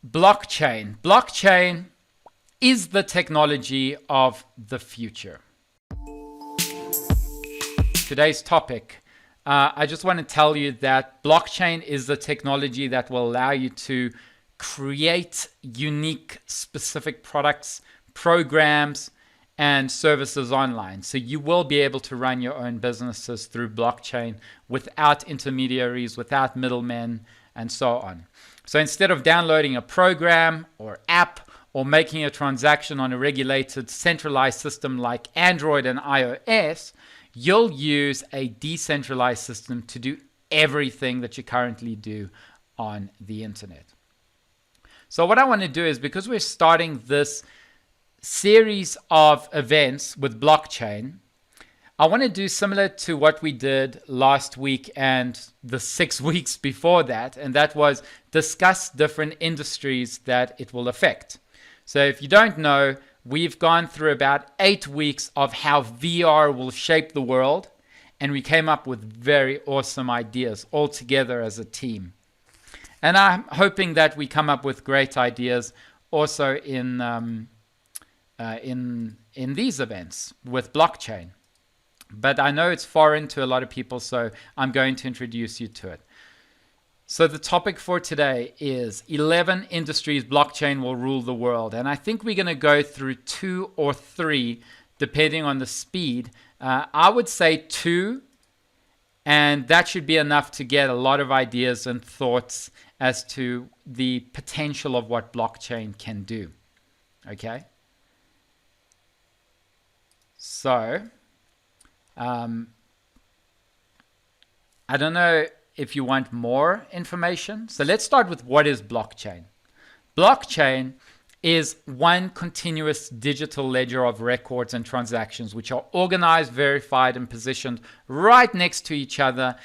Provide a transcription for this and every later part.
Blockchain. Blockchain is the technology of the future. Today's topic, I just want to tell you that blockchain is the technology that will allow you to create unique, specific products, programs, and services online. So you will be able to run your own businesses through blockchain without intermediaries, without middlemen, and so on. So instead of downloading a program or app or making a transaction on a regulated centralized system like Android and iOS, you'll use a decentralized system to do everything that you currently do on the internet. So what I want to do is, because we're starting this series of events with blockchain, I want to do similar to what we did last week and the 6 weeks before that, and that was discuss different industries that it will affect. So if you don't know, we've gone through about 8 weeks of how VR will shape the world, and we came up with very awesome ideas all together as a team. And I'm hoping that we come up with great ideas also in these events with blockchain. But I know it's foreign to a lot of people, so I'm going to introduce you to it. So the topic for today is 11 industries blockchain will rule the world. And I think we're going to go through 2 or 3, depending on the speed. I would say 2, and that should be enough to get a lot of ideas and thoughts as to the potential of what blockchain can do. Okay? So I don't know if you want more information. So let's start with what is blockchain. Blockchain is one continuous digital ledger of records and transactions which are organized, verified, and positioned right next to each other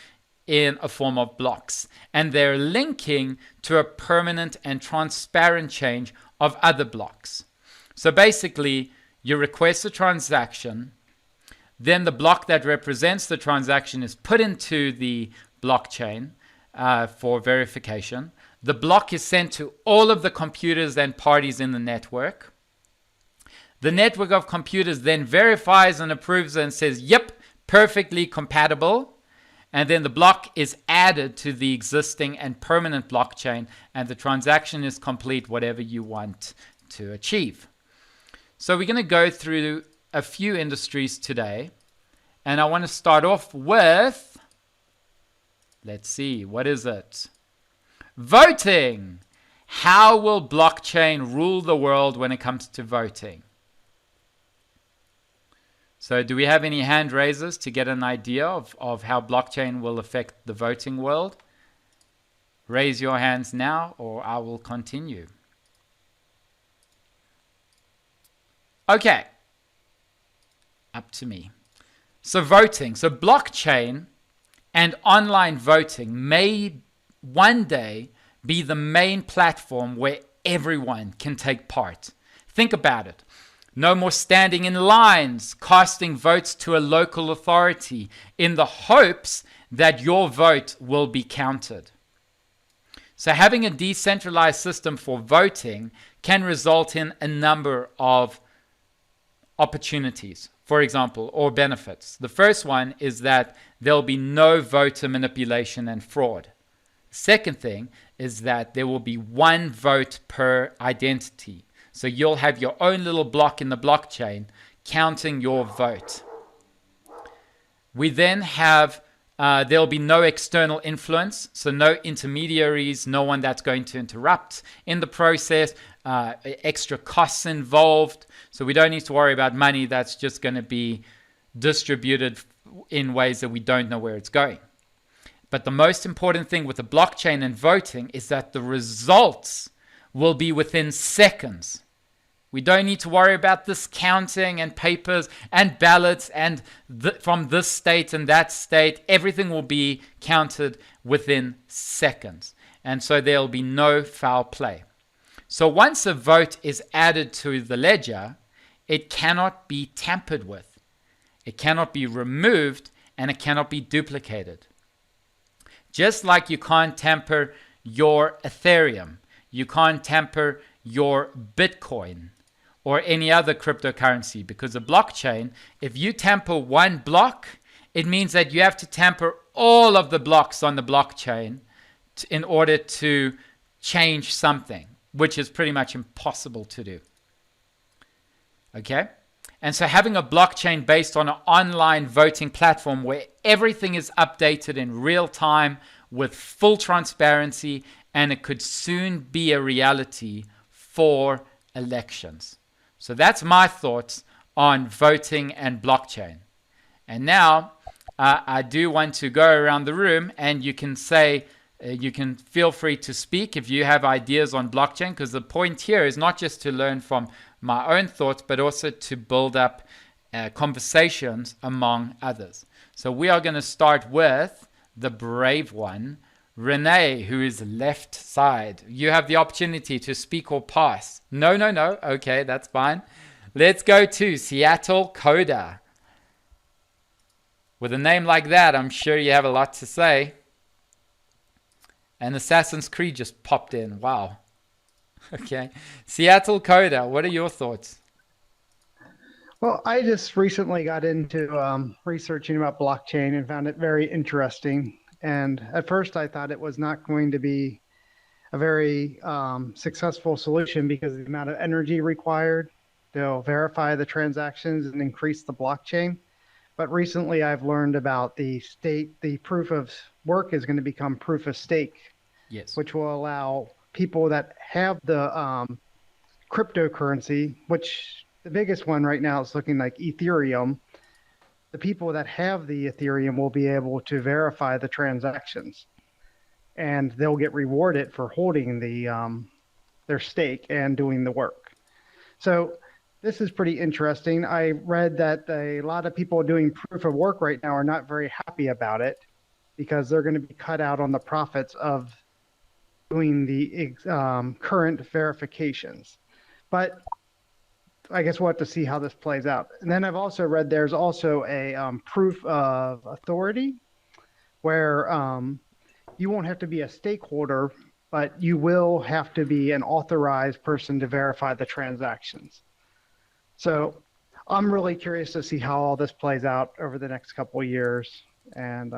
in a form of blocks. And they're linking to a permanent and transparent change of other blocks. So basically, you request a transaction, then the block that represents the transaction is put into the blockchain for verification. The block is sent to all of the computers and parties in the network. The network of computers then verifies and approves and says, yep, perfectly compatible. And then the block is added to the existing and permanent blockchain, and the transaction is complete, whatever you want to achieve. So we're going to go through a few industries today, and I want to start off with, let's see, what is it? Voting. How will blockchain rule the world when it comes to voting? So do we have any hand raisers to get an idea of how blockchain will affect the voting world? Raise your hands now, or I will continue. Okay, up to me. So voting. So blockchain and online voting may one day be the main platform where everyone can take part. Think about it. No more standing in lines, casting votes to a local authority in the hopes that your vote will be counted. So having a decentralized system for voting can result in a number of opportunities, for example, or benefits. The first one is that there'll be no voter manipulation and fraud. Second thing is that there will be one vote per identity. So you'll have your own little block in the blockchain counting your vote. We then have, there'll be no external influence, so no intermediaries, no one that's going to interrupt in the process, extra costs involved. So we don't need to worry about money that's just going to be distributed in ways that we don't know where it's going. But the most important thing with the blockchain and voting is that the results will be within seconds. We don't need to worry about this counting and papers and ballots and from this state and that state. Everything will be counted within seconds. And so there'll be no foul play. So once a vote is added to the ledger, it cannot be tampered with. It cannot be removed, and it cannot be duplicated. Just like you can't tamper your Ethereum. you can't tamper your Bitcoin or any other cryptocurrency, because the blockchain, if you tamper one block, it means that you have to tamper all of the blocks on the blockchain in order to change something, which is pretty much impossible to do. Okay? And so having a blockchain based on an online voting platform where everything is updated in real time with full transparency, and it could soon be a reality for elections. So that's my thoughts on voting and blockchain. And now I do want to go around the room, and you can say, you can feel free to speak if you have ideas on blockchain, because the point here is not just to learn from my own thoughts, but also to build up conversations among others. So we are going to start with the brave one, Renee, who is left side. You have the opportunity to speak or pass. No. Okay, that's fine. Let's go to Seattle Coda. With a name like that, I'm sure you have a lot to say. And Assassin's Creed just popped in. Wow. Okay. Seattle Coda, what are your thoughts? Well, I just recently got into researching about blockchain and found it very interesting. And at first, I thought it was not going to be a very successful solution because of the amount of energy required to verify the transactions and increase the blockchain. But recently, I've learned about the proof of work is going to become proof of stake, Yes. which will allow people that have the cryptocurrency, which the biggest one right now is looking like Ethereum. The people that have the Ethereum will be able to verify the transactions, and they'll get rewarded for holding their stake and doing the work. So this is pretty interesting. I read that a lot of people doing proof of work right now are not very happy about it because they're going to be cut out on the profits of doing the current verifications. But I guess we'll have to see how this plays out. And then I've also read there's also a proof of authority where you won't have to be a stakeholder, but you will have to be an authorized person to verify the transactions. So I'm really curious to see how all this plays out over the next couple of years. And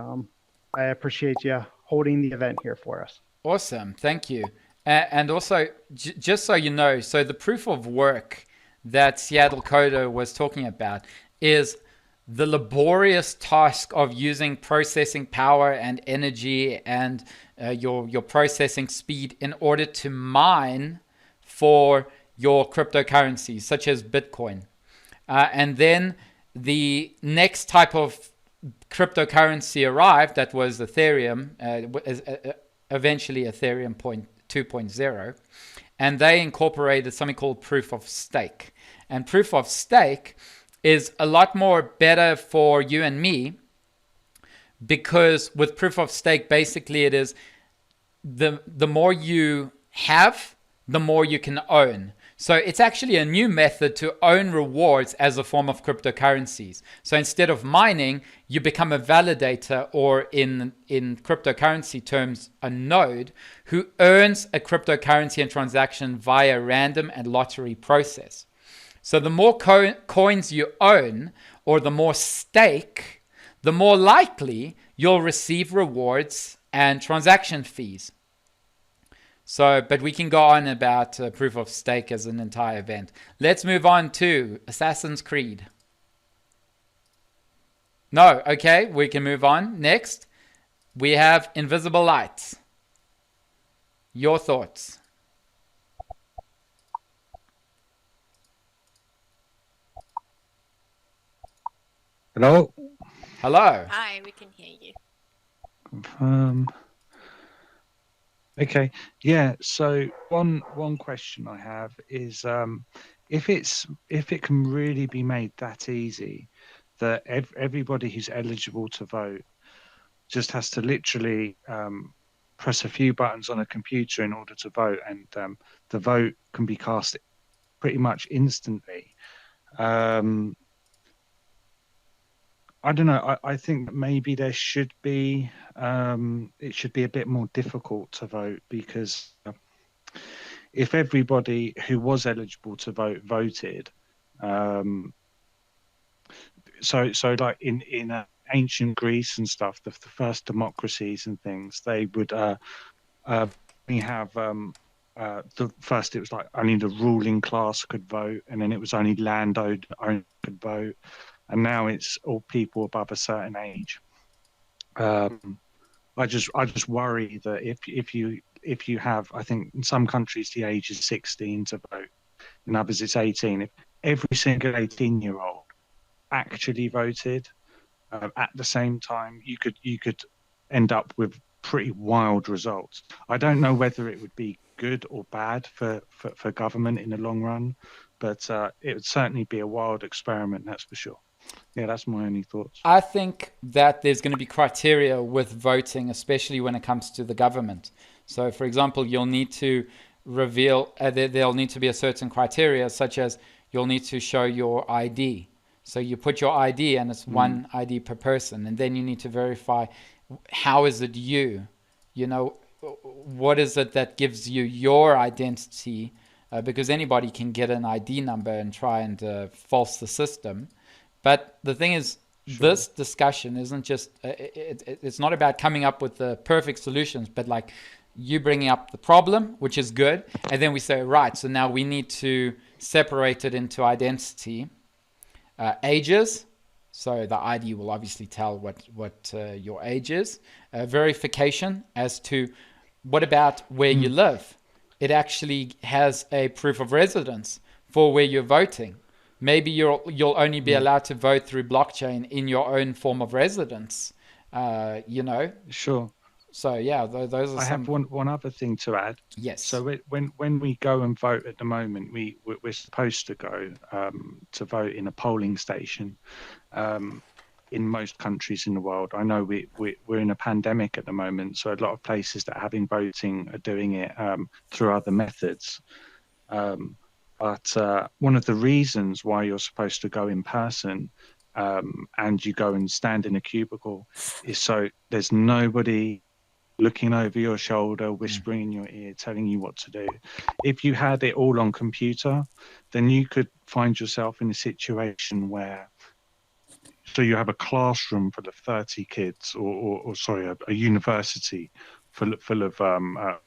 I appreciate you holding the event here for us. Awesome. Thank you. And also, just so you know, so the proof of work that Seattle Coda was talking about is the laborious task of using processing power and energy and your processing speed in order to mine for your cryptocurrencies, such as Bitcoin. And then the next type of cryptocurrency arrived, that was Ethereum, eventually Ethereum 2.0, and they incorporated something called proof of stake. And proof of stake is a lot more better for you and me, because with proof of stake, basically it is the more you have, the more you can own. So it's actually a new method to own rewards as a form of cryptocurrencies. So instead of mining, you become a validator, or in cryptocurrency terms, a node, who earns a cryptocurrency and transaction via random and lottery process. So the more coins you own, or the more stake, the more likely you'll receive rewards and transaction fees. So, but we can go on about proof of stake as an entire event. Let's move on to Assassin's Creed. No, okay, we can move on. Next, we have Invisible Lights. Your thoughts? Hello. Hello. Hi, we can hear you. Okay. Yeah. So one question I have is if it can really be made that easy that everybody who's eligible to vote just has to literally press a few buttons on a computer in order to vote, and the vote can be cast pretty much instantly. I don't know. I think that maybe there should be it should be a bit more difficult to vote, because if everybody who was eligible to vote voted, um, so like in ancient Greece and stuff, the first democracies and things, they would we have the first it was like only the ruling class could vote, and then it was only landowner could vote, and now it's all people above a certain age. Um, I just worry that if you have, I think in some countries the age is 16 to vote, in others it's 18. If every single 18-year-old actually voted at the same time, you could end up with pretty wild results. I don't know whether it would be good or bad for government in the long run, but it would certainly be a wild experiment, that's for sure. Yeah, that's my only thoughts. I think that there's going to be criteria with voting, especially when it comes to the government. So, for example, you'll need to reveal, there'll need to be a certain criteria, such as you'll need to show your ID. So you put your ID, and it's one ID per person, and then you need to verify how is it you, you know, what is it that gives you your identity, because anybody can get an ID number and try and false the system. But the thing is, Sure. this discussion isn't just, it's not about coming up with the perfect solutions, but like you bringing up the problem, which is good. And then we say, right, so now we need to separate it into identity, ages. So the ID will obviously tell what your age is. Verification as to what about where you Mm, live. It actually has a proof of residence for where you're voting. Maybe you'll only be mm. allowed to vote through blockchain in your own form of residence. You know. Sure. So yeah, those are I have some. one other thing to add. Yes. So when we go and vote at the moment, we're supposed to go to vote in a polling station um, in most countries in the world. I know we're in a pandemic at the moment, so a lot of places that are having voting are doing it through other methods. Um, but one of the reasons why you're supposed to go in person and you go and stand in a cubicle is so there's nobody looking over your shoulder, whispering in your ear, telling you what to do. If you had it all on computer, then you could find yourself in a situation where, so you have a classroom full of 30 kids, or sorry, a university full of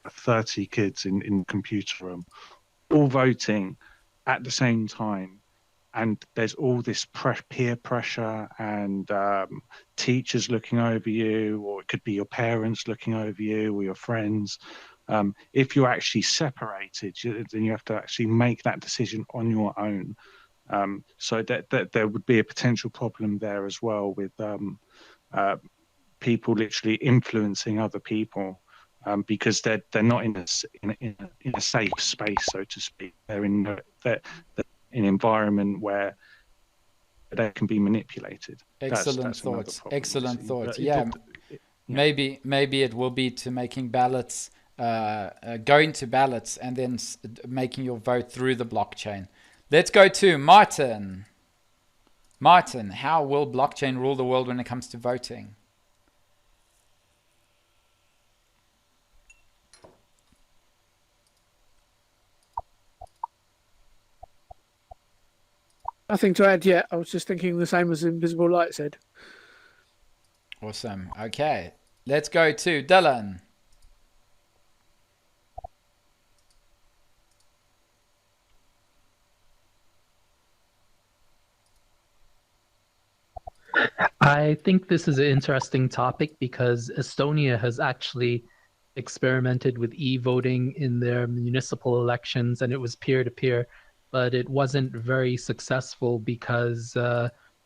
30 kids in the computer room, all voting at the same time, and there's all this peer pressure and teachers looking over you, or it could be your parents looking over you or your friends. If you're actually separated, then you have to actually make that decision on your own. So that there would be a potential problem there as well with uh, people literally influencing other people. Because they're not in a safe space, so to speak. They're an environment where they can be manipulated. Excellent That's another thoughts. problem I Excellent see. thoughts. It Yeah. yeah. Maybe it will be to making ballots, going to ballots, and then making your vote through the blockchain. Let's go to Martin. Martin, how will blockchain rule the world when it comes to voting? Nothing to add yet. I was just thinking the same as Invisible Light said. Awesome. Okay. Let's go to Dylan. I think this is an interesting topic because Estonia has actually experimented with e-voting in their municipal elections, and it was peer-to-peer, but it wasn't very successful because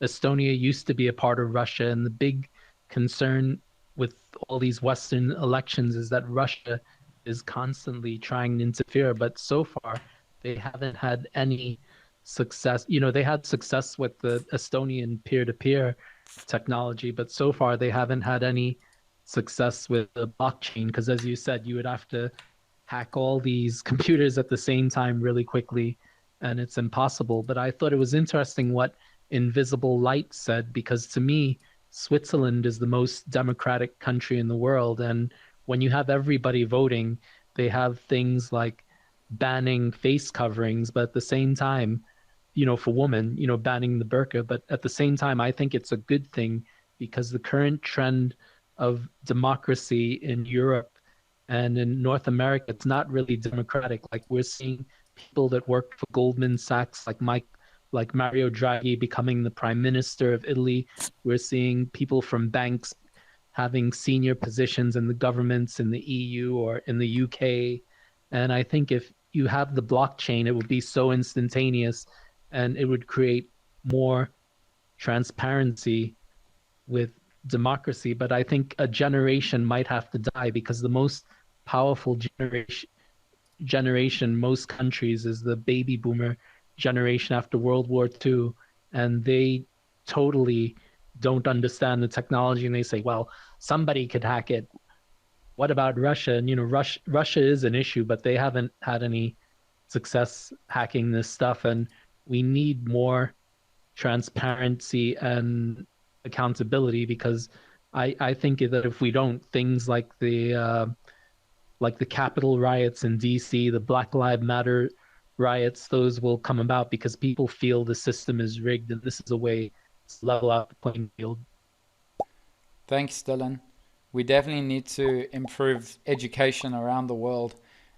Estonia used to be a part of Russia, and the big concern with all these Western elections is that Russia is constantly trying to interfere, but so far they haven't had any success. You know, they had success with the Estonian peer-to-peer technology, but so far they haven't had any success with the blockchain because, as you said, you would have to hack all these computers at the same time really quickly, and it's impossible. But I thought it was interesting what Invisible Light said, because to me, Switzerland is the most democratic country in the world, and when you have everybody voting, they have things like banning face coverings, but at the same time, for women, banning the burqa. But at the same time, I think it's a good thing because the current trend of democracy in Europe and in North America, it's not really democratic. Like we're seeing people that work for Goldman Sachs, like Mario Draghi becoming the prime minister of Italy. We're seeing people from banks having senior positions in the governments in the EU or in the UK. And I think if you have the blockchain, it would be so instantaneous and it would create more transparency with democracy. But I think a generation might have to die because the most powerful generation most countries is the baby boomer generation after World War II, and they totally don't understand the technology, and they say, well, somebody could hack it. What about Russia? And Russia is an issue, but they haven't had any success hacking this stuff, and we need more transparency and accountability because I think that if we don't, things like the Capitol riots in DC, the Black Lives Matter riots, those will come about because people feel the system is rigged, and this is a way to level out the playing field. Thanks, Dylan. We definitely need to improve education around the world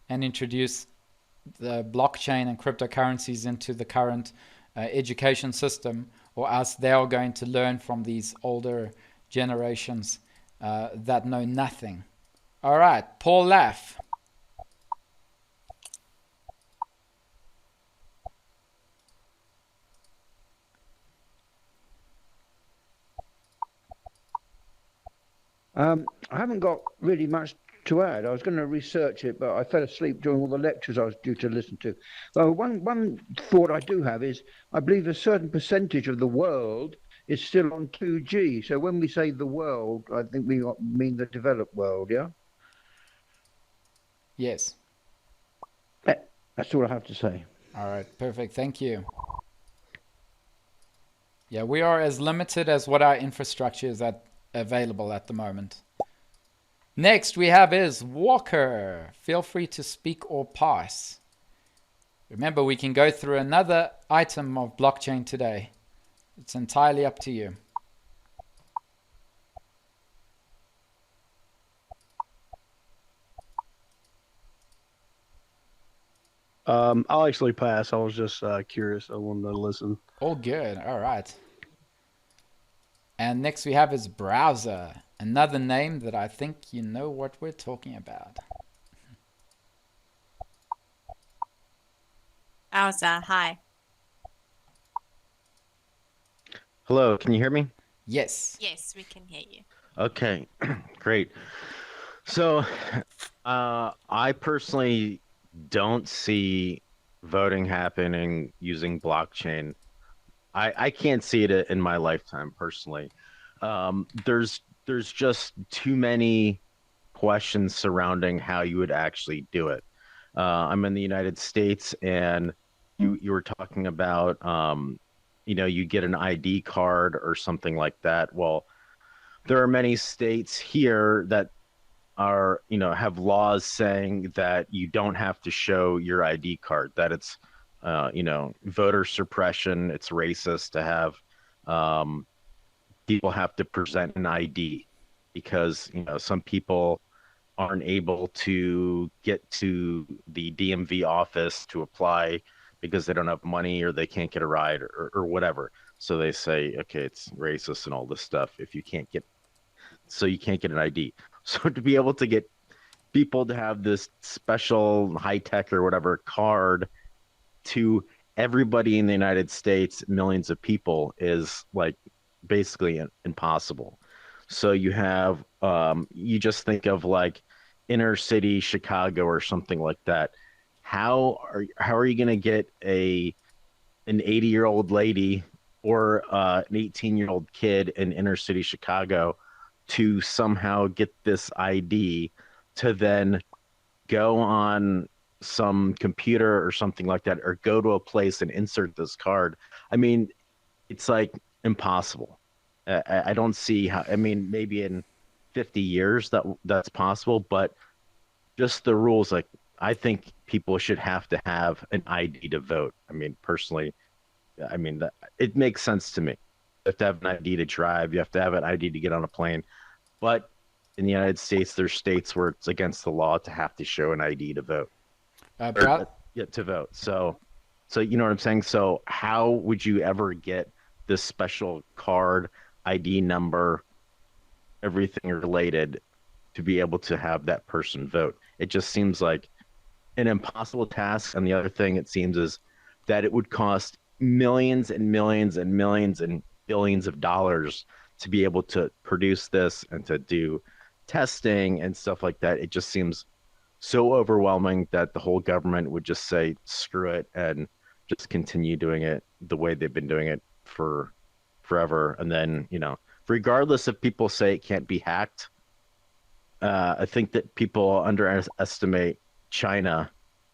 and introduce the blockchain and cryptocurrencies into the current education system, or else they are going to learn from these older generations that know nothing. All right, Paul Laff. I haven't got really much to add. I was going to research it, but I fell asleep during all the lectures I was due to listen to. One thought I do have is I believe a certain percentage of the world is still on 2G. So when we say the world, I think we mean the developed world, yeah? Yes. That's all I have to say. All right, perfect. Thank you. Yeah, we are as limited as what our infrastructure is available at the moment. Next we have is Walker. Feel free to speak or pass. Remember, we can go through another item of blockchain today. It's entirely up to you. I'll actually pass. I was just curious. I wanted to listen. All good. All right. And next we have is Browser. Another name that I think you know what we're talking about. Browser, hi. Hello, can you hear me? Yes. Yes, we can hear you. Okay, great. So, I personally don't see voting happening using blockchain. I can't see it in my lifetime personally. There's just too many questions surrounding how you would actually do it. I'm in the United States, and you were talking about you get an ID card or something like that. Well, there are many states here that are have laws saying that you don't have to show your ID card, that it's voter suppression, it's racist to have people have to present an ID because some people aren't able to get to the DMV office to apply because they don't have money or they can't get a ride or whatever. So they say, okay, it's racist and all this stuff if you can't get an ID. So to be able to get people to have this special high tech or whatever card to everybody in the United States, millions of people, is like basically impossible. So you have you just think of like inner city Chicago or something like that. How are you going to get an 80-year-old lady or an 18-year-old kid in inner city Chicago to somehow get this ID to then go on some computer or something like that, or go to a place and insert this card? I mean, it's like impossible. I don't see how. I mean, maybe in 50 years that's possible, but just the rules, like I think people should have to have an ID to vote. I mean, personally, I mean, it makes sense to me. You have to have an ID to drive. You have to have an ID to get on a plane. But in the United States, there's states where it's against the law to have to show an ID to vote. Brad, Yeah, to vote. So you know what I'm saying? So how would you ever get this special card, ID number, everything related to be able to have that person vote? It just seems like an impossible task. And the other thing it seems is that it would cost millions and millions and millions and billions of dollars to be able to produce this and to do testing and stuff like that. It just seems so overwhelming that the whole government would just say screw it and just continue doing it the way they've been doing it for forever. And then, regardless if people say it can't be hacked, I think that people underestimate China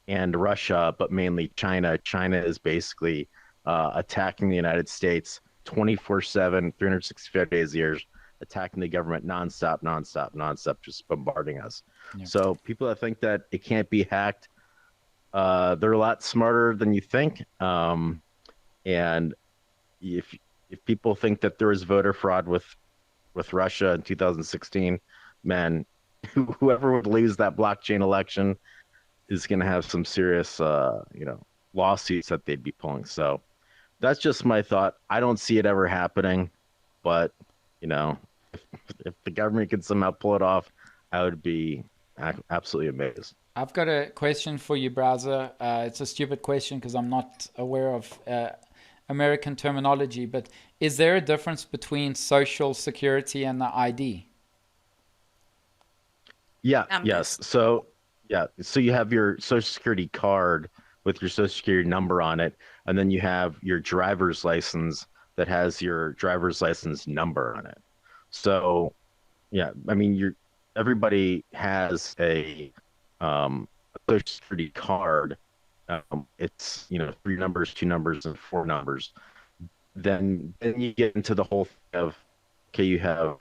and Russia, but mainly China. China is basically attacking the United States 24/7, 365 days a year, attacking the government nonstop, nonstop, nonstop, just bombarding us. Yeah. So people that think that it can't be hacked, they're a lot smarter than you think. And if people think that there was voter fraud with Russia in 2016, man, whoever would lose that blockchain election is going to have some serious, lawsuits that they'd be pulling. So that's just my thought. I don't see it ever happening, but if the government could somehow pull it off, I would be absolutely amazed. I've got a question for you, Browser. It's a stupid question because I'm not aware of American terminology, but is there a difference between social security and the ID? Yeah, yes. So you have your social security card with your social security number on it, and then you have your driver's license that has your driver's license number on it. So yeah, I mean everybody has a social security card. It's 3 numbers, 2 numbers, and 4 numbers. Then you get into the whole thing of, okay, you have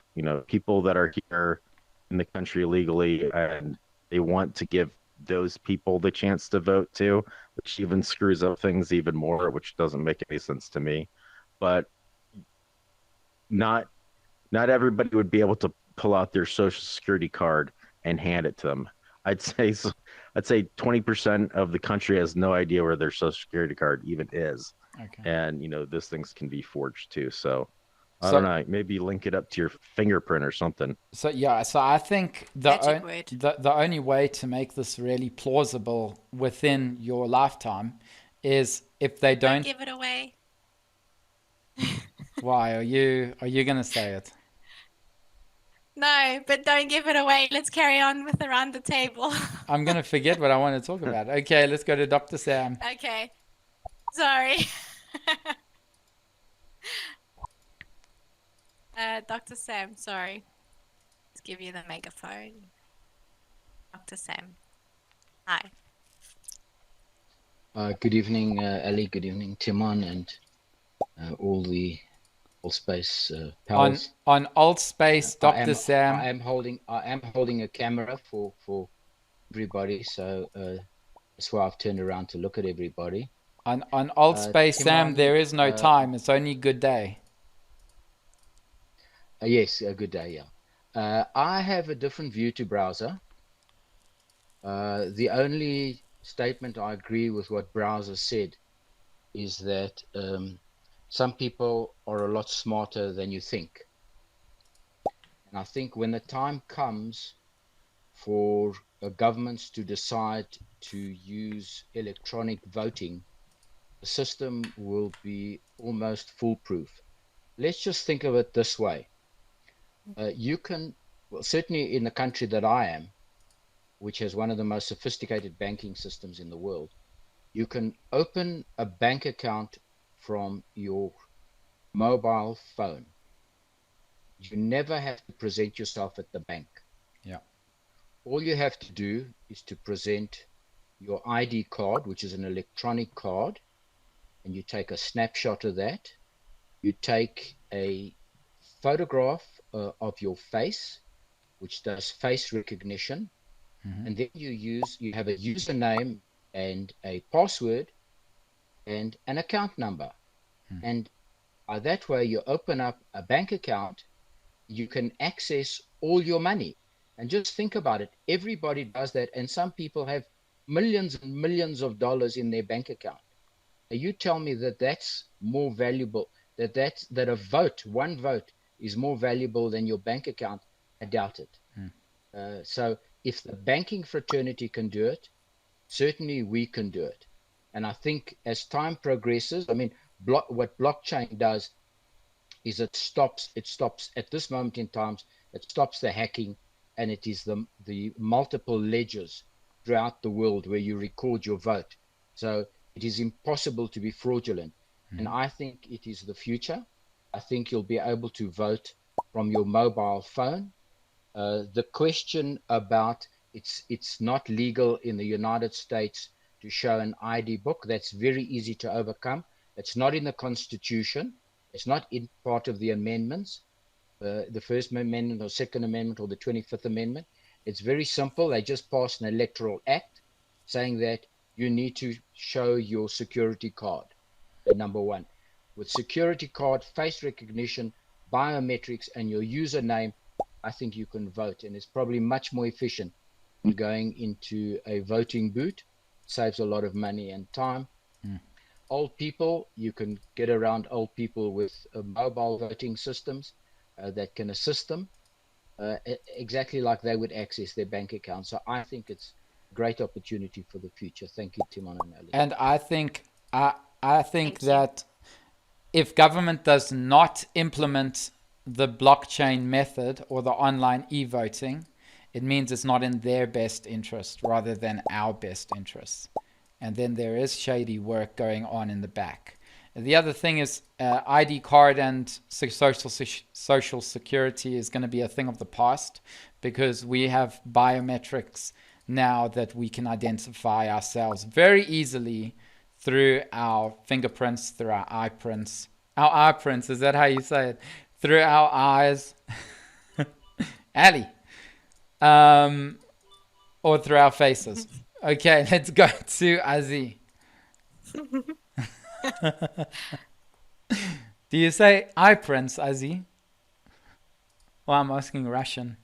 people that are here in the country illegally, and they want to give those people the chance to vote too, which even screws up things even more, which doesn't make any sense to me. But not everybody would be able to pull out their social security card and hand it to them. I'd say 20% of the country has no idea where their social security card even is. Okay. And those things can be forged too. So I don't know, maybe link it up to your fingerprint or something. So yeah, so I think Magic word. the only way to make this really plausible within your lifetime is if they Don't don't. give it away. Why are you gonna say it? No, but don't give it away. Let's carry on with around the table. I'm gonna forget what I want to talk about. Okay, let's go to Dr. Sam. Okay. Sorry. Dr. Sam, sorry. Let's give you the megaphone. Dr. Sam. Hi. Good evening, Ali. Good evening, Timon, and all the Space pals. On Alt Space, Dr. Sam. I am holding a camera for everybody, so that's why I've turned around to look at everybody. On Alt Space, Timon, Sam, there is no time. It's only good day. Yes, a good day, yeah. I have a different view to Browser. The only statement I agree with what Browser said is that some people are a lot smarter than you think. And I think when the time comes for governments to decide to use electronic voting, the system will be almost foolproof. Let's just think of it this way. You can, well, certainly in the country that I am, which has one of the most sophisticated banking systems in the world, you can open a bank account from your mobile phone. You never have to present yourself at the bank. Yeah. All you have to do is to present your ID card, which is an electronic card, and you take a snapshot of that. You take a photograph of your face, which does face recognition, And then you have a username and a password and an account number. And that way you open up a bank account, you can access all your money. And just think about it. Everybody does that. And some people have millions and millions of dollars in their bank account. Now you tell me that that's more valuable, that a vote, one vote, is more valuable than your bank account. I doubt it. So if the banking fraternity can do it, certainly we can do it. And I think as time progresses, I mean, what blockchain does is it stops at this moment in time, it stops the hacking, and it is the multiple ledgers throughout the world where you record your vote. So it is impossible to be fraudulent. And I think it is the future. I think you'll be able to vote from your mobile phone. The question about it's not legal in the United States to show an ID book, that's very easy to overcome. It's not in the Constitution. It's not in part of the amendments, the First Amendment or Second Amendment or the 25th Amendment. It's very simple. They just passed an electoral act saying that you need to show your security card, number one. With security card, face recognition, biometrics, and your username, I think you can vote. And it's probably much more efficient than going into a voting booth. Saves a lot of money and time. Old people, you can get around old people with mobile voting systems that can assist them exactly like they would access their bank account. So I think it's a great opportunity for the future. Thank you, Timon and Ali. And I think that if government does not implement the blockchain method or the online e-voting, it means it's not in their best interest rather than our best interests. And then there is shady work going on in the back. The other thing is ID card and social security is going to be a thing of the past because we have biometrics now that we can identify ourselves very easily through our fingerprints, through our eye prints. Our eye prints, is that how you say it? Through our eyes. Ali. Or through our faces. Okay, let's go to Azi. Do you say eye prints, Azi? Well, I'm asking Russian.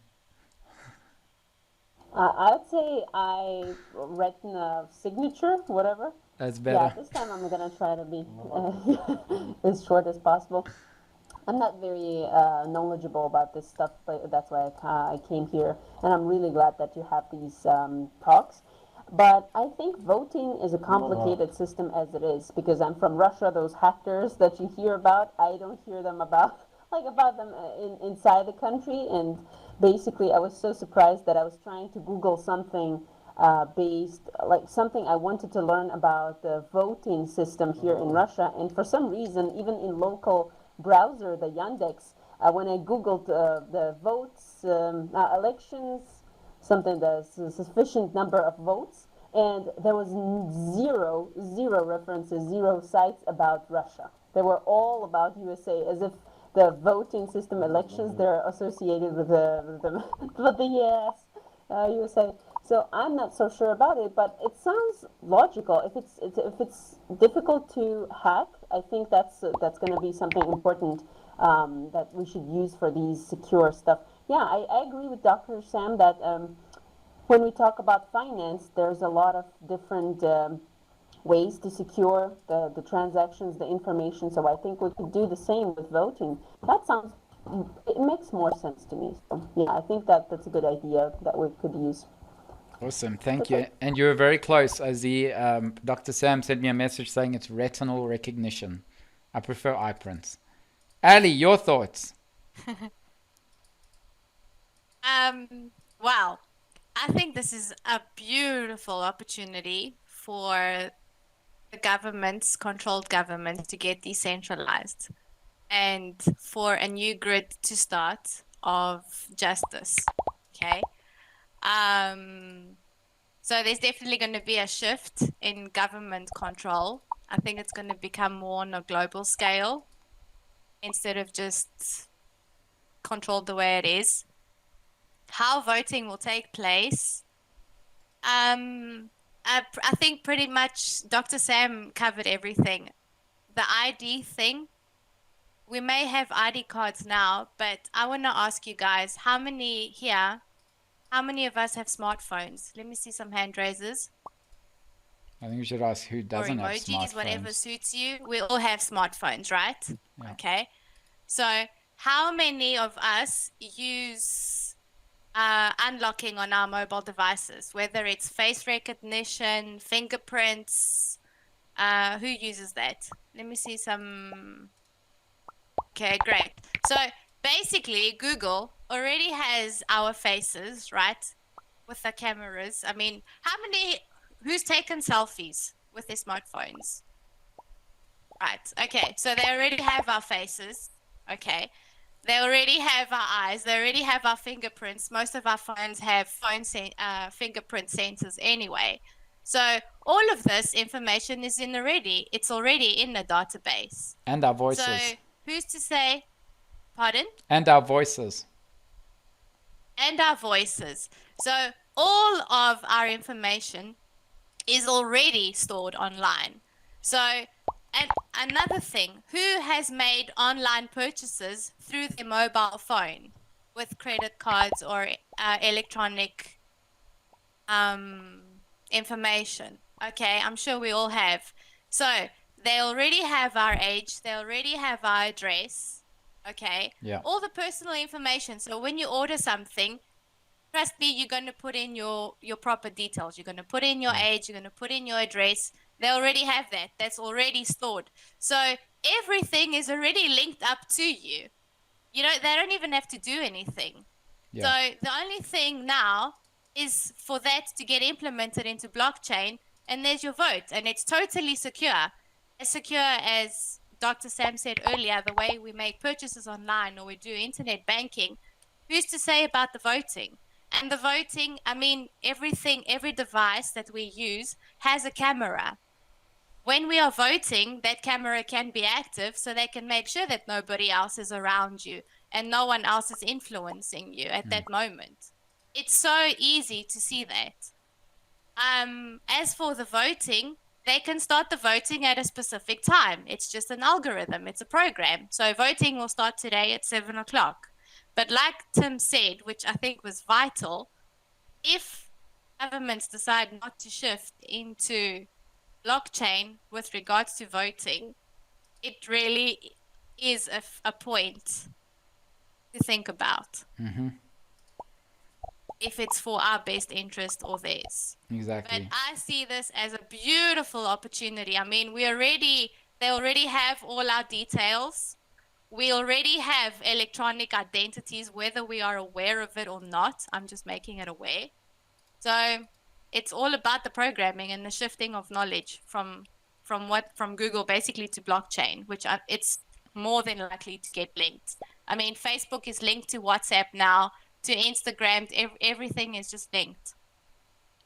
I'd say I retina signature, whatever. That's better. Yeah, this time I'm gonna try to be as short as possible. I'm not very knowledgeable about this stuff, but that's why I came here, and I'm really glad that you have these talks. But I think voting is a complicated system as it is, because I'm from Russia. Those hackers that you hear about, I don't hear them about them inside the country. And basically, I was so surprised that I was trying to Google something something I wanted to learn about the voting system here in Russia, and for some reason, even in local browser, the Yandex, when I Googled the votes, elections, something that's a sufficient number of votes, and there was zero references, zero sites about Russia. They were all about USA, as if the voting system elections, they're associated with the yes, USA. So I'm not so sure about it, but it sounds logical. If it's difficult to hack, I think that's going to be something important that we should use for these secure stuff. Yeah, I agree with Dr. Sam that when we talk about finance, there's a lot of different ways to secure the transactions, the information. So I think we could do the same with voting. It makes more sense to me. So yeah, I think that's a good idea that we could use. Awesome, thank you. And you were very close, Azi. Dr. Sam sent me a message saying it's retinal recognition. I prefer eye prints. Ali, your thoughts? Wow. I think this is a beautiful opportunity for the governments, controlled governments, to get decentralized and for a new grid to start of justice. Okay. So there's definitely going to be a shift in government control. I think it's going to become more on a global scale instead of just controlled the way it is. How voting will take place, I think pretty much Dr. Sam covered everything. The ID thing, we may have ID cards now, but I want to ask you guys, how many of us have smartphones? Let me see some hand raises. I think we should ask who Or doesn't have emojis, whatever smartphones. suits you. We all have smartphones, right? Yeah. Okay. So how many of us use unlocking on our mobile devices, whether it's face recognition, fingerprints? Who uses that? Let me see some. Okay, great. So basically, Google already has our faces, right? With the cameras. I mean, who's taken selfies with their smartphones? Right. Okay. So they already have our faces. Okay. They already have our eyes. They already have our fingerprints. Most of our phones have fingerprint sensors anyway. So all of this information is it's already in the database. And our voices. So who's to say, pardon? And our voices. And our voices. So all of our information is already stored online. So, and another thing, who has made online purchases through their mobile phone with credit cards or electronic information? Okay, I'm sure we all have. So they already have our age, they already have our address. Okay, Yeah. all the personal information. So when you order something, trust me, you're going to put in your proper details. You're going to put in your age. You're going to put in your address. They already have that. That's already stored. So everything is already linked up to you. They don't even have to do anything. Yeah. So the only thing now is for that to get implemented into blockchain, and there's your vote. And it's totally secure. As secure as Dr. Sam said earlier, the way we make purchases online or we do internet banking. Who's to say about the voting? And the voting, I mean, every device that we use has a camera. When we are voting, that camera can be active so they can make sure that nobody else is around you and no one else is influencing you at that moment. It's so easy to see that. As for the voting, they can start the voting at a specific time. It's just an algorithm. It's a program. So voting will start today at 7 o'clock. But like Tim said, which I think was vital, if governments decide not to shift into blockchain with regards to voting, it really is a point to think about. Mm-hmm. If it's for our best interest or theirs. Exactly. But I see this as a beautiful opportunity. I mean, they already have all our details. We already have electronic identities, whether we are aware of it or not. I'm just making it aware. So it's all about the programming and the shifting of knowledge from Google basically to blockchain, which it's more than likely to get linked. I mean, Facebook is linked to WhatsApp now, to Instagram, everything is just linked.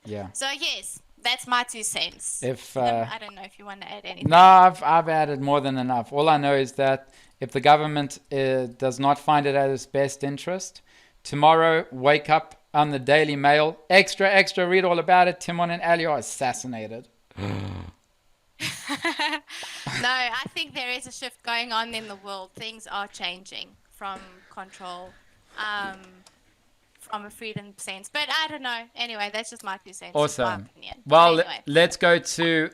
Yeah. So yes, that's my 2 cents. I don't know if you want to add anything. No, I've added more than enough. All I know is that if the government does not find it at its best interest, tomorrow wake up on the Daily Mail, extra, read all about it. Timon and Ali are assassinated. No, I think there is a shift going on in the world. Things are changing from control, from a freedom sense. But I don't know. Anyway, that's just my 2 cents. Awesome. Opinion. Well, anyway. let's go to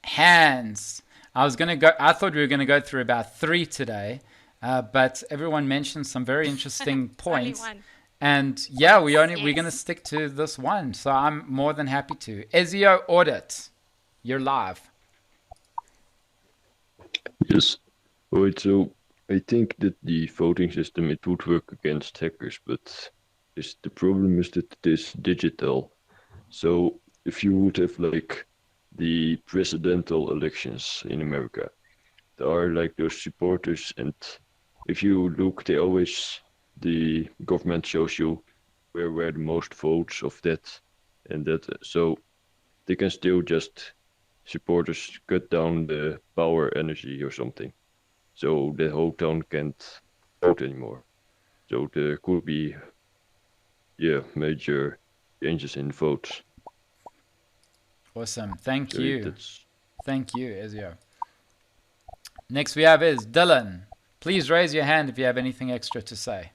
hands. I thought we were going to go through about 3 today, but everyone mentioned some very interesting points. Only one. And yeah, we're going to stick to this one. So I'm more than happy to. Ezio Audit, you're live. Yes. Right, so I think that the voting system, it would work against hackers, but the problem is that it is digital. So if you would have like the presidential elections in America, there are like those supporters, and if you look, the government shows you where the most votes of that, and that, so they can still just supporters cut down the power energy or something, so the whole town can't vote anymore. So there could be major changes in votes. Awesome. Thank Great, you. that's Thank you, Ezio. Next we have is Dylan. Please raise your hand if you have anything extra to say.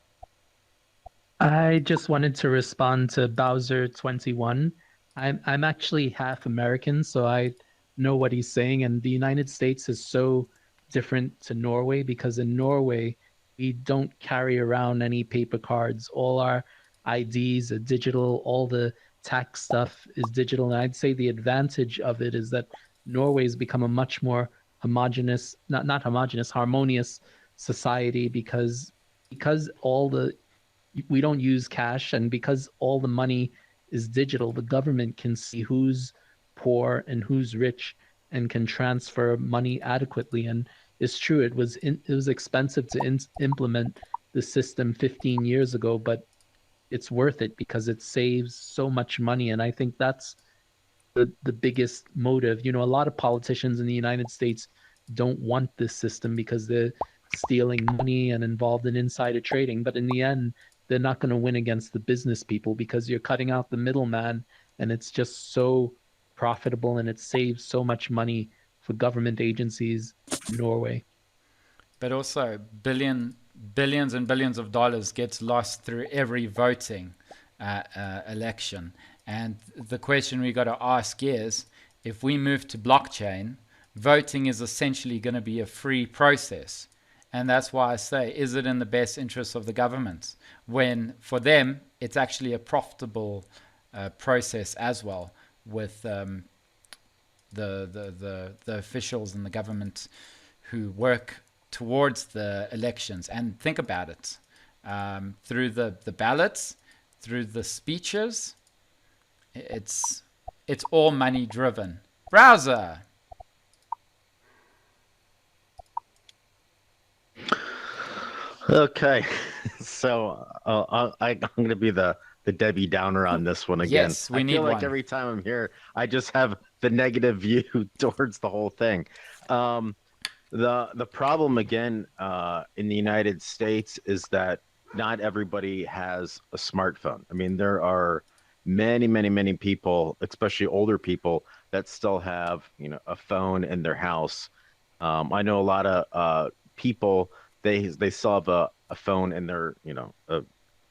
I just wanted to respond to Bowser 21. I'm actually half American, so I know what he's saying. And the United States is so different to Norway because in Norway we don't carry around any paper cards. All our IDs are digital, all the tax stuff is digital. And I'd say the advantage of it is that Norway's become a much more homogeneous, not homogeneous, harmonious society because all the we don't use cash, and because all the money is digital, the government can see who's poor and who's rich and can transfer money adequately. And it's true, it was expensive to implement the system 15 years ago, but it's worth it because it saves so much money. And I think that's the biggest motive. You know, a lot of politicians in the United States don't want this system because they're stealing money and involved in insider trading. But in the end, they're not going to win against the business people because you're cutting out the middleman, and it's just so profitable and it saves so much money for government agencies in Norway. But also billions and billions of dollars gets lost through every voting election. And the question we got to ask is, if we move to blockchain, voting is essentially going to be a free process. And that's why I say, is it in the best interest of the government? When for them, it's actually a profitable process as well, with the officials in the government who work towards the elections. And think about it, through the ballots, through the speeches, it's all money driven. Browser. Okay, so I'm going to be the Debbie Downer on this one again. Yes, we I need feel like one. every time I'm here, I just have the negative view towards the whole thing. The problem again in the United States is that not everybody has a smartphone. I mean, there are many people, especially older people, that still have a phone in their house. I know a lot of people, they still have a phone in their a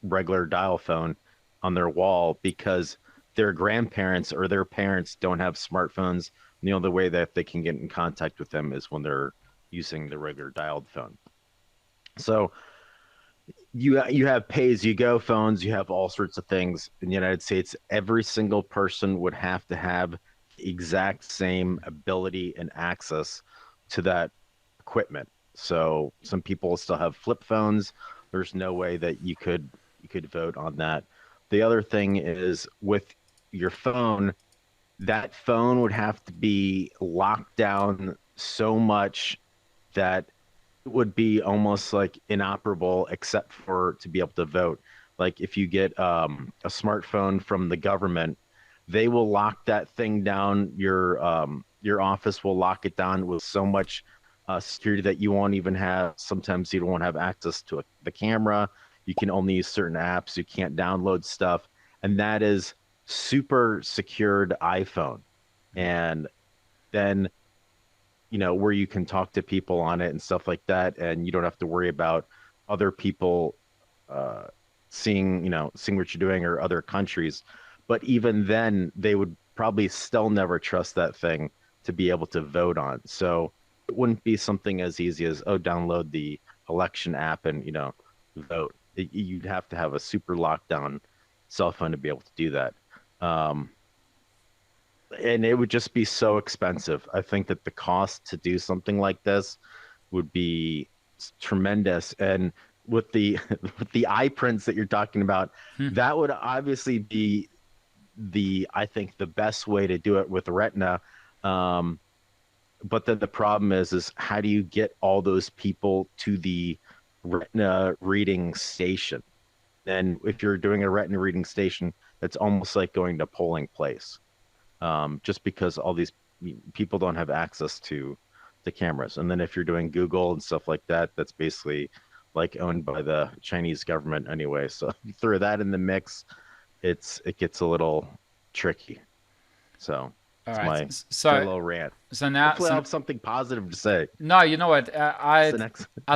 regular dial phone on their wall because their grandparents or their parents don't have smartphones. And the only way that they can get in contact with them is when they're using the regular dialed phone. So you have pay-as-you-go phones, you have all sorts of things in the United States. Every single person would have to have the exact same ability and access to that equipment. So some people still have flip phones. There's no way that you could vote on that. The other thing is with your phone, that phone would have to be locked down so much that it would be almost like inoperable except for to be able to vote. Like if you get a smartphone from the government, they will lock that thing down. Your office will lock it down with so much security that you won't even have. Sometimes you won't have access to the camera. You can only use certain apps. You can't download stuff, and that is super secured iPhone. And then where you can talk to people on it and stuff like that, and you don't have to worry about other people seeing what you're doing or other countries. But even then, they would probably still never trust that thing to be able to vote on. So it wouldn't be something as easy as download the election app and vote. You'd have to have a super lockdown cell phone to be able to do that. And it would just be so expensive. I think that the cost to do something like this would be tremendous. And with the eye prints that you're talking about, that would obviously be I think the best way to do it with retina. But then the problem is how do you get all those people to the retina reading station? And if you're doing a retina reading station, it's almost like going to a polling place. Just because all these people don't have access to the cameras. And then if you're doing Google and stuff like that, that's basically like owned by the Chinese government anyway. So if you throw that in the mix, it gets a little tricky. So All It's right. my So short little rant. So now, Hopefully, I'll have something positive to say. No, you know what? I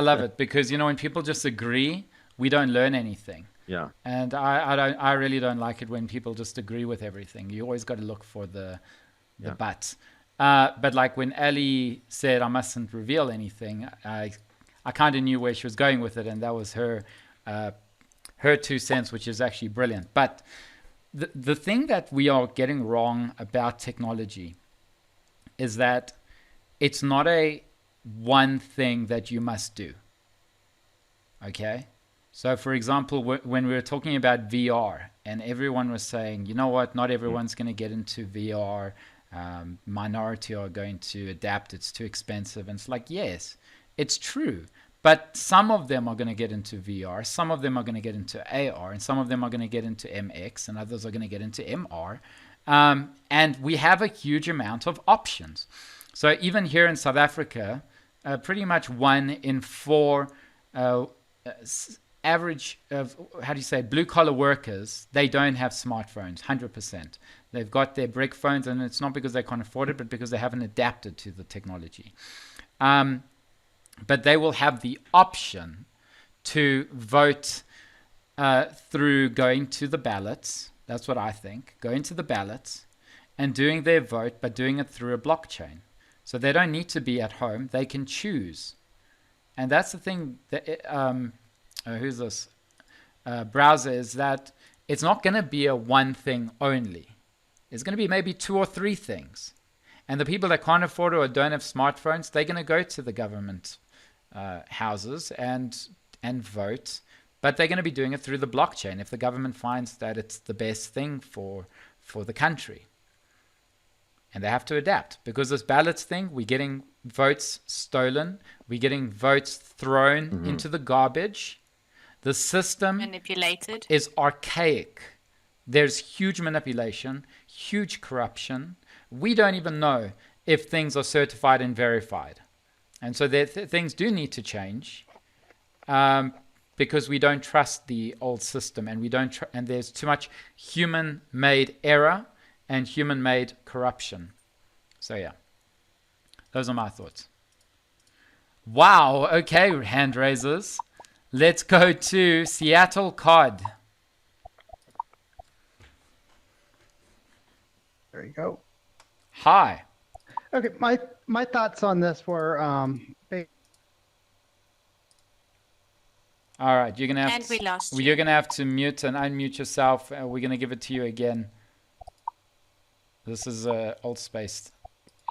love it because when people just agree, we don't learn anything. Yeah. And I really don't like it when people just agree with everything. You always got to look for the but. But like when Ellie said I mustn't reveal anything, I kind of knew where she was going with it, and that was her 2 cents, which is actually brilliant. But the thing that we are getting wrong about technology is that it's not a one thing that you must do. Okay? So, for example, when we were talking about VR, and everyone was saying, you know what, not everyone's going to get into VR. Minority are going to adapt. It's too expensive. And it's like, yes, it's true. But some of them are going to get into VR. Some of them are going to get into AR. And some of them are going to get into MX. And others are going to get into MR. And we have a huge amount of options. So even here in South Africa, pretty much 1 in 4 average of, blue collar workers, they don't have smartphones, 100%. They've got their brick phones, and it's not because they can't afford it, but because they haven't adapted to the technology. But they will have the option to vote through going to the ballots. That's what I think. Going to the ballots and doing their vote, but doing it through a blockchain. So they don't need to be at home. They can choose. And that's the thing that, who's this? Browser, is that it's not going to be a one thing only. It's going to be maybe 2 or 3 things. And the people that can't afford it or don't have smartphones, they're going to go to the government houses and vote. But they're going to be doing it through the blockchain if the government finds that it's the best thing for the country. And they have to adapt, because this ballots thing, we're getting votes stolen. We're getting votes thrown into the garbage. The system manipulated is archaic. There's huge manipulation, huge corruption. We don't even know if things are certified and verified. And so things do need to change because we don't trust the old system, and and there's too much human-made error and human-made corruption. So yeah, those are my thoughts. Wow, okay, hand raisers. Let's go to Seattle Cod. There you go. Hi. Okay, my thoughts on this were all right, you're gonna have and we lost you. You're gonna have to mute and unmute yourself. We're gonna give it to you again. This is a old space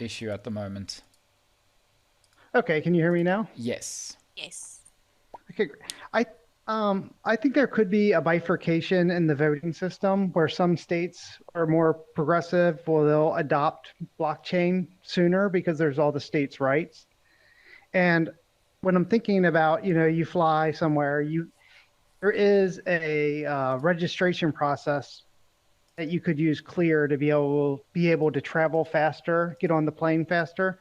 issue at the moment. Okay, can you hear me now? Yes. Yes. Okay, I think there could be a bifurcation in the voting system where some states are more progressive, or they'll adopt blockchain sooner because there's all the states' rights. And when I'm thinking about, you fly somewhere, there is a registration process that you could use Clear to be able to travel faster, get on the plane faster.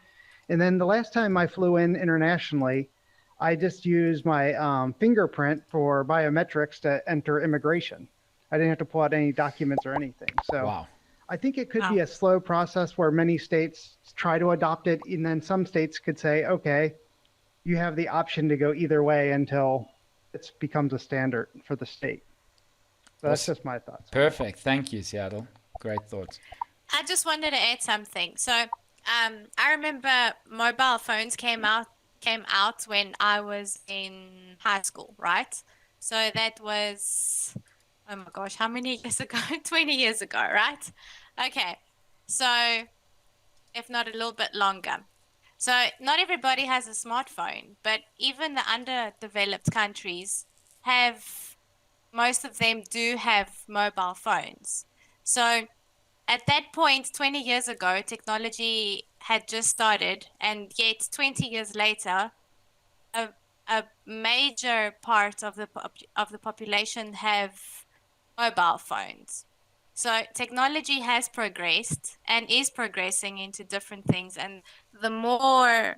And then the last time I flew in internationally, I just used my fingerprint for biometrics to enter immigration. I didn't have to pull out any documents or anything. So wow. I think it could be a slow process where many states try to adopt it, and then some states could say, okay, you have the option to go either way until it becomes a standard for the state. So that's just my thoughts. Perfect. Thank you, Seattle. Great thoughts. I just wanted to add something. So I remember mobile phones came out when I was in high school, right? So that was, oh my gosh, how many years ago? 20 years ago, right? Okay. So if not a little bit longer. So not everybody has a smartphone, but even the underdeveloped countries most of them do have mobile phones. So at that point, 20 years ago, technology had just started, and yet 20 years later, a major part of the population have mobile phones. So technology has progressed and is progressing into different things, and the more,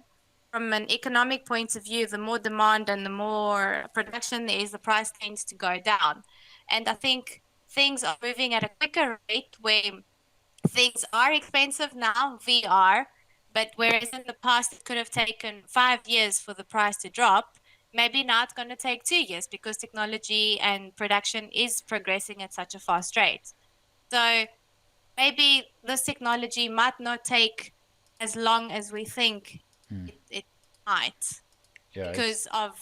from an economic point of view, the more demand and the more production there is, the price tends to go down. And I think things are moving at a quicker rate where things are expensive now, VR, but whereas in the past it could have taken 5 years for the price to drop, maybe now it's going to take 2 years because technology and production is progressing at such a fast rate. So maybe this technology might not take as long as we think it might Yeah, because of,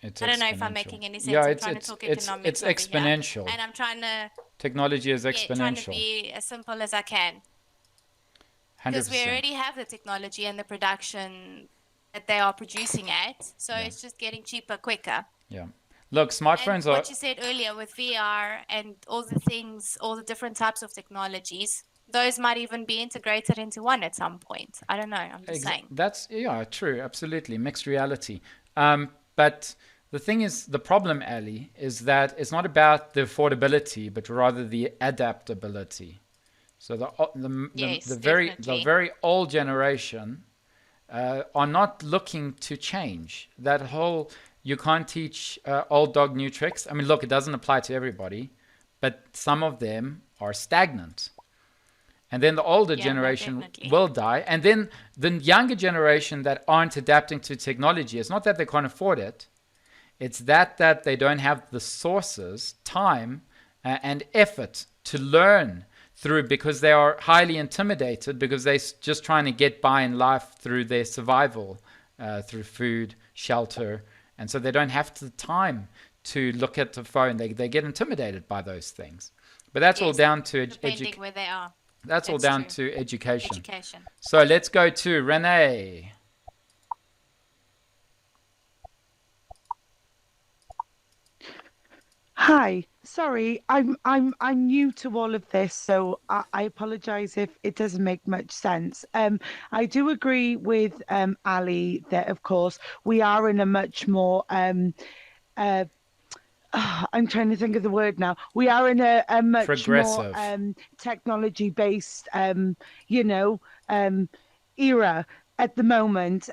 it's I don't know if I'm exponential. making any sense. Yeah, I'm it's trying to it's talk it's economics it's over here, exponential. and I'm trying to Technology is trying to exponential. be as simple as I can. Because we 100%. already have the technology and the production that they are producing at, so Yeah. it's just getting cheaper quicker. Yeah. Look, And smartphones are. what you said earlier with VR and all the things, all the different types of technologies, those might even be integrated into one at some point. I don't know. I'm just saying. That's, yeah, true. Absolutely. Mixed reality. But the thing is, the problem, Ali, is that it's not about the affordability, but rather the adaptability. So Yes, the definitely. very old generation are not looking to change. That whole, you can't teach old dog new tricks. I mean, look, it doesn't apply to everybody, but some of them are stagnant. And then the older Yeah, no, generation definitely. will die. And then the younger generation that aren't adapting to technology, it's not that they can't afford it. It's that they don't have the sources, time, and effort to learn through, because they are highly intimidated, because they're just trying to get by in life through their survival, through food, shelter. And so they don't have the time to look at the phone. They get intimidated by those things. But that's all down to depending where they are. That's all down to education. Education. So let's go to Renee. Hi, sorry, I'm new to all of this, so I apologize if it doesn't make much sense. I do agree with Ali that of course we are in a much more uh I'm trying to think of the word now. We are in a much more Progressive. technology based you know era at the moment.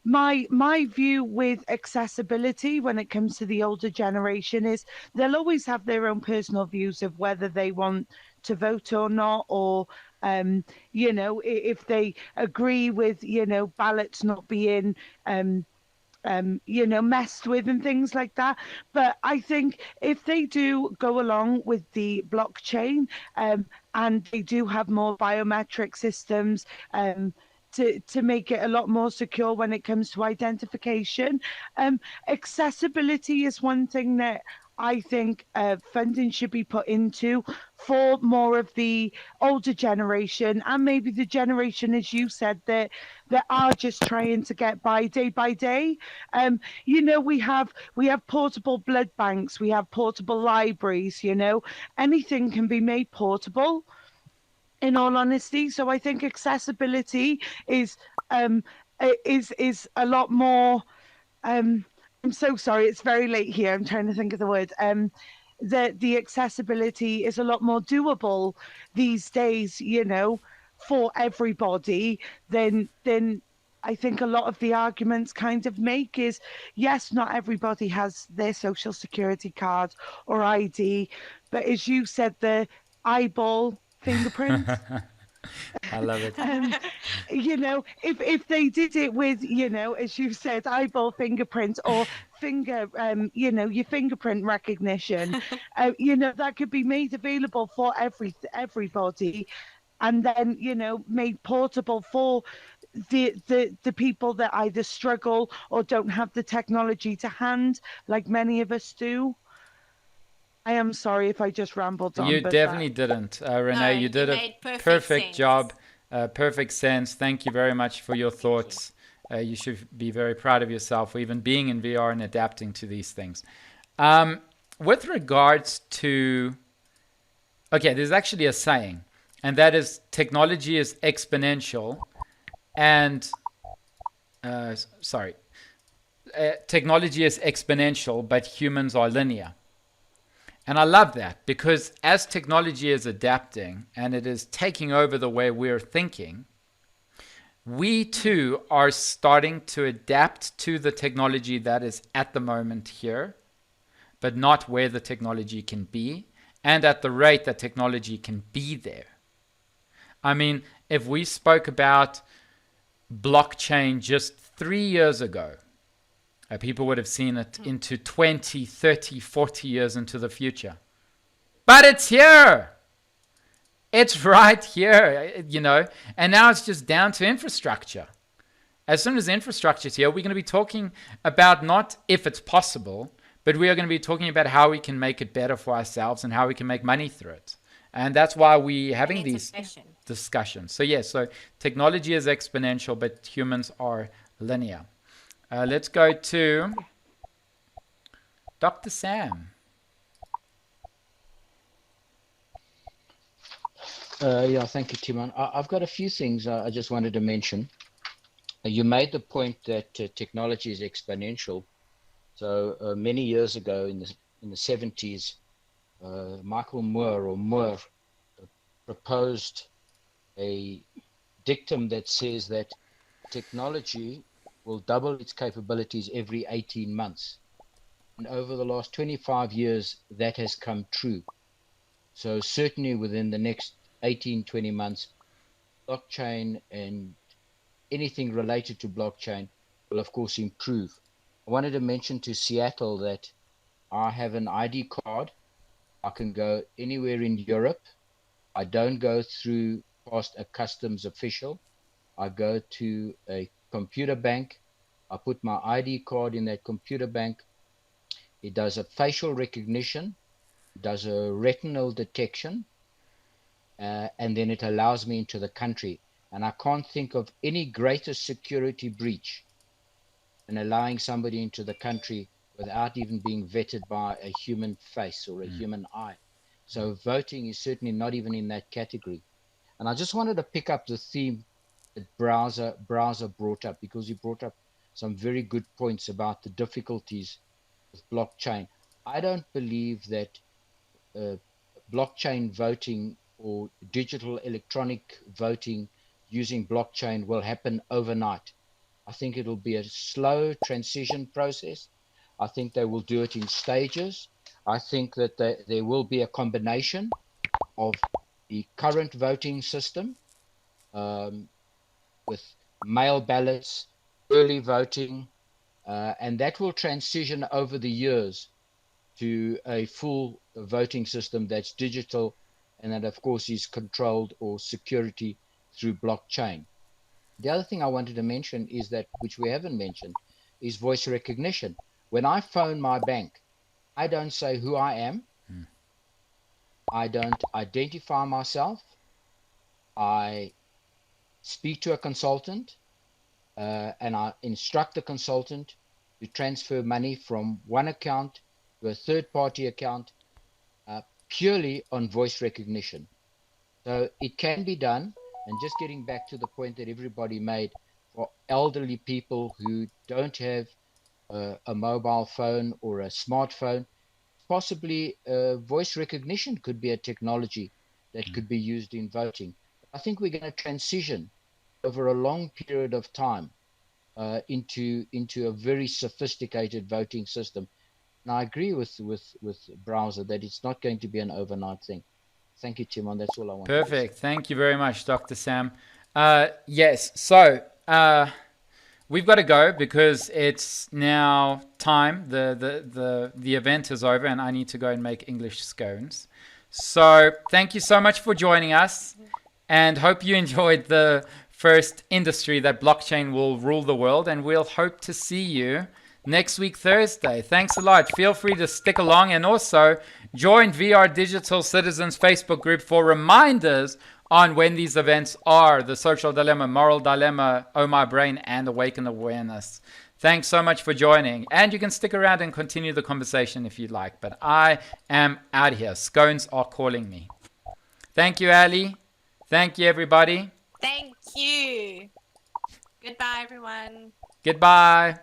My view with accessibility when it comes to the older generation is they'll always have their own personal views of whether they want to vote or not, or if they agree with ballots not being messed with and things like that. But I think if they do go along with the blockchain, and they do have more biometric systems, to make it a lot more secure when it comes to identification. Accessibility is one thing that I think funding should be put into for more of the older generation, and maybe the generation, as you said, that are just trying to get by day. We have portable blood banks, we have portable libraries. Anything can be made portable, in all honesty. So I think accessibility um is a lot more. I'm so sorry, it's very late here. I'm trying to think of the word. The accessibility is a lot more doable these days, for everybody than I think a lot of the arguments kind of make is, yes, not everybody has their social security card or ID, but as you said, the eyeball fingerprint. I love it. If they did it with, as you said, eyeball fingerprint or your fingerprint recognition, that could be made available for everybody, and then made portable for the people that either struggle or don't have the technology to hand, like many of us do. I am sorry if I just rambled on, You but definitely didn't, Renee. You did a made perfect sense. job, perfect sense. Thank you very much for your thoughts. You should be very proud of yourself for even being in VR and adapting to these things. With regards to, okay, there's actually a saying, and that is technology is exponential, and technology is exponential, but humans are linear. And I love that, because as technology is adapting and it is taking over the way we're thinking, we too are starting to adapt to the technology that is at the moment here, but not where the technology can be and at the rate that technology can be there. I mean, if we spoke about blockchain just 3 years ago, people would have seen it into 20, 30, 40 years into the future. But it's here. It's right here, you know, and now it's just down to infrastructure. As soon as infrastructure is here, we're going to be talking about not if it's possible, but we are going to be talking about how we can make it better for ourselves and how we can make money through it. And that's why we're having these discussions. So yeah, so technology is exponential, but humans are linear. Let's go to Dr. Sam. Yeah, thank you, Timon. I've got a few things I just wanted to mention. You made the point that technology is exponential. So many years ago, in the 70s, Michael Moore proposed a dictum that says that technology will double its capabilities every 18 months. And over the last 25 years, that has come true. So certainly within the next 18, 20 months, blockchain and anything related to blockchain will, of course, improve. I wanted to mention to Seattle that I have an ID card. I can go anywhere in Europe. I don't go through past a customs official. I go to a computer bank. I put my ID card in that computer bank. It does a facial recognition, does a retinal detection, and then it allows me into the country. And I can't think of any greater security breach than allowing somebody into the country without even being vetted by a human face or a human eye. So voting is certainly not even in that category. And I just wanted to pick up the theme that Browser brought up, because he brought up some very good points about the difficulties with blockchain. I don't believe that blockchain voting or digital electronic voting using blockchain will happen overnight. I think it'll be a slow transition process. I think they will do it in stages. I think that there will be a combination of the current voting system with mail ballots, early voting, and that will transition over the years to a full voting system that's digital and that, of course, is controlled or security through blockchain. The other thing I wanted to mention is that, which we haven't mentioned, is voice recognition. When I phone my bank, I don't say who I am. I don't identify myself. I speak to a consultant and I instruct the consultant to transfer money from one account to a third-party account purely on voice recognition. So it can be done. And just getting back to the point that everybody made, for elderly people who don't have a mobile phone or a smartphone, possibly voice recognition could be a technology that could be used in voting. I think we're going to transition over a long period of time into a very sophisticated voting system. And I agree with Browser that it's not going to be an overnight thing. Thank you, Timon. That's all I want. Perfect. Thank you very much, Dr. Sam. Yes, so we've got to go because it's now time. The event is over and I need to go and make English scones. So thank you so much for joining us and hope you enjoyed the first industry that blockchain will rule the world, and we'll hope to see you next week, Thursday. Thanks a lot. Feel free to stick along and also join VR Digital Citizens Facebook group for reminders on when these events are: the Social Dilemma, Moral Dilemma, Oh My Brain, and Awaken Awareness. Thanks so much for joining. And you can stick around and continue the conversation if you'd like. But I am out here. Scones are calling me. Thank you, Ali. Thank you, everybody. Thank you. Goodbye, everyone. Goodbye.